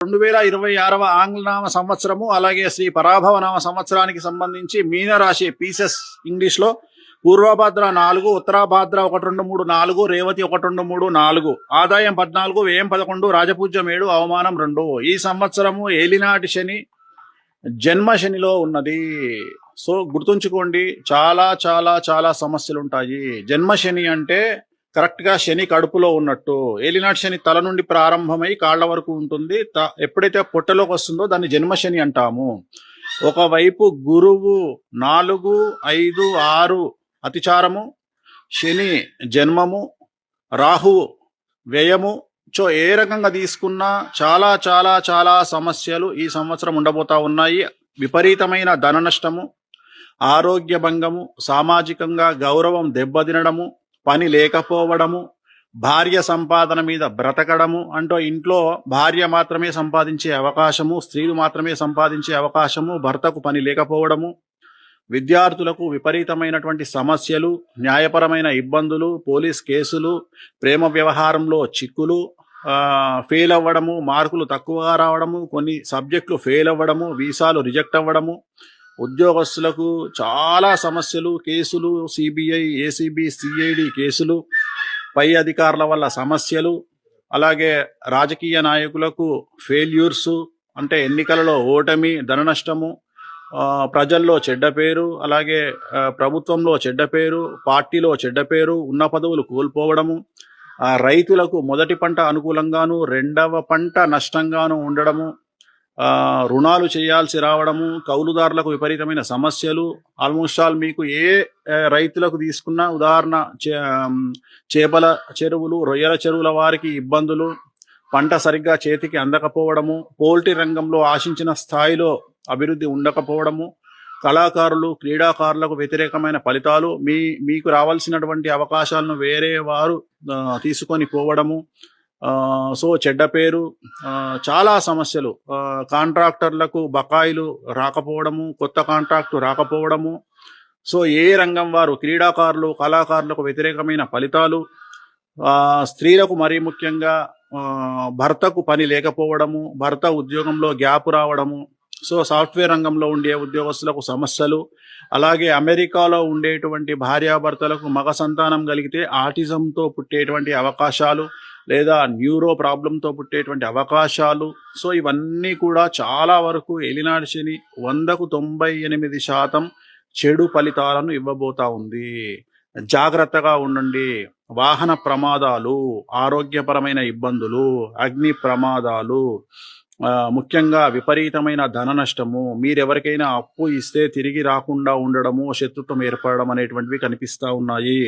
2026వ ఆంగ్లనామ సంవత్సరము అలాగే శ్రీ పరాభవ నామ సంవత్సరానికి సంబంధించి మీనరాశి పీసెస్ ఇంగ్లీష్లో పూర్వభద్ర 4, ఉత్తరాభాద్ర 1, 2, 3, 4, రేవతి 1, 2, 3, 4, ఆదాయం 14, వ్యయం 11, రాజపూజ్యం 7, అవమానం 2. ఈ సంవత్సరము ఏలినాటి శని జన్మ శనిలో ఉన్నది. సో గుర్తుంచుకోండి, చాలా చాలా చాలా సమస్యలు ఉంటాయి. జన్మ శని అంటే కరెక్ట్ గా శని కడుపులో ఉన్నట్టు. ఏలినాటి శని తల నుండి ప్రారంభమై కాళ్ల వరకు ఉంటుంది. ఎప్పుడైతే పొట్టలోకి వస్తుందో దాన్ని జన్మ శని అంటాము. ఒకవైపు గురువు 4, 5, 6 అతిచారము, శని జన్మము, రాహు వ్యయము. సో ఏ రకంగా తీసుకున్నా చాలా చాలా చాలా సమస్యలు ఈ సంవత్సరం ఉండబోతా ఉన్నాయి. విపరీతమైన ధన నష్టము, ఆరోగ్య భంగము, సామాజికంగా గౌరవం దెబ్బతినడము, పని లేకపోవడము, భార్య సంపాదన మీద బ్రతకడము. అంటూ ఇంట్లో భార్య మాత్రమే సంపాదించే అవకాశము, స్త్రీలు మాత్రమే సంపాదించే అవకాశము, భర్తకు పని లేకపోవడము, విద్యార్థులకు విపరీతమైనటువంటి సమస్యలు, న్యాయపరమైన ఇబ్బందులు, పోలీస్ కేసులు, ప్రేమ వ్యవహారంలో చిక్కులు, ఫెయిల్ అవ్వడము, మార్కులు తక్కువగా రావడము, కొన్ని సబ్జెక్టులు ఫెయిల్ అవ్వడము, వీసాలు రిజెక్ట్ అవ్వడము, ఉద్యోగస్తులకు చాలా సమస్యలు, కేసులు, సిబిఐ, ఏసీబీ, సిఐడి కేసులు, పై అధికారుల వల్ల సమస్యలు, అలాగే రాజకీయ నాయకులకు ఫెయిల్యూర్స్ అంటే ఎన్నికలలో ఓటమి, ధన నష్టము, ప్రజల్లో చెడ్డ పేరు, అలాగే ప్రభుత్వంలో చెడ్డ పేరు, పార్టీలో చెడ్డ పేరు, ఉన్న పదవులు కోల్పోవడము, రైతులకు మొదటి పంట అనుకూలంగాను రెండవ పంట నష్టంగాను ఉండడము, రుణాలు చేయాల్సి రావడము, కౌలుదారులకు విపరీతమైన సమస్యలు. ఆల్మోస్ట్ ఆల్ మీకు ఏ రైతులకు తీసుకున్న ఉదాహరణ చేపల చెరువులు, రొయ్యల చెరువుల వారికి ఇబ్బందులు, పంట సరిగ్గా చేతికి అందకపోవడము, పోల్ట్రీ రంగంలో ఆశించిన స్థాయిలో అభివృద్ధి ఉండకపోవడము, కళాకారులు, క్రీడాకారులకు వ్యతిరేకమైన ఫలితాలు, మీకు రావాల్సినటువంటి అవకాశాలను వేరే వారు తీసుకొని పోవడము, సో చెడ్డ పేరు, చాలా సమస్యలు. కాంట్రాక్టర్లకు బకాయిలు రాకపోవడము, కొత్త కాంట్రాక్టు రాకపోవడము, సో ఏ రంగం వారు, క్రీడాకారులు, కళాకారులకు వ్యతిరేకమైన ఫలితాలు, స్త్రీలకు మరీ ముఖ్యంగా భర్తకు పని లేకపోవడము, భర్త ఉద్యోగంలో గ్యాప్ రావడము, సో సాఫ్ట్వేర్ రంగంలో ఉండే ఉద్యోగస్తులకు సమస్యలు, అలాగే అమెరికాలో ఉండేటువంటి భార్యాభర్తలకు మగ సంతానం కలిగితే ఆటిజంతో పుట్టేటువంటి అవకాశాలు లేదా న్యూరో ప్రాబ్లంతో పుట్టేటువంటి అవకాశాలు. సో ఇవన్నీ కూడా చాలా వరకు ఏలినాటి శని 100కు 98% చెడు ఫలితాలను ఇవ్వబోతా ఉంది. జాగ్రత్తగా ఉండండి. వాహన ప్రమాదాలు, ఆరోగ్యపరమైన ఇబ్బందులు, అగ్ని ప్రమాదాలు, ముఖ్యంగా విపరీతమైన ధన నష్టము, మీరెవరికైనా అప్పు ఇస్తే తిరిగి రాకుండా ఉండడము, శత్రుత్వం ఏర్పడడం అనేటువంటివి కనిపిస్తూ ఉన్నాయి.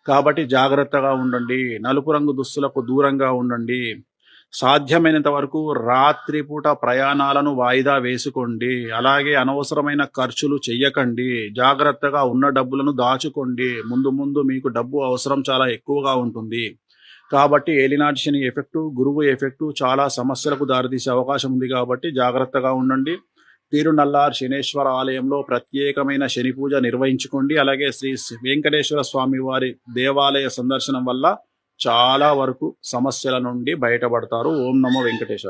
కాబట్టి జాగ్రత్తగా ఉండండి. నలుపు రంగు దుస్తులకు దూరంగా ఉండండి. సాధ్యమైనంత వరకు రాత్రిపూట ప్రయాణాలను వాయిదా వేసుకోండి. అలాగే అనవసరమైన ఖర్చులు చెయ్యకండి. జాగ్రత్తగా ఉన్న డబ్బులను దాచుకోండి. ముందు ముందు మీకు డబ్బు అవసరం చాలా ఎక్కువగా ఉంటుంది. కాబట్టి ఏలినాటి శని ఎఫెక్టు, గురువు ఎఫెక్టు చాలా సమస్యలకు దారితీసే అవకాశం ఉంది. కాబట్టి జాగ్రత్తగా ఉండండి. తిరునల్లార్ శనేశ్వర ఆలయంలో ప్రత్యేకమైన శని పూజ నిర్వహించుకోండి. అలాగే శ్రీ వెంకటేశ్వర స్వామి వారి దేవాలయ సందర్శనం వల్ల చాలా వరకు సమస్యల నుండి బయటపడతారు. ఓం నమో వెంకటేశాయ.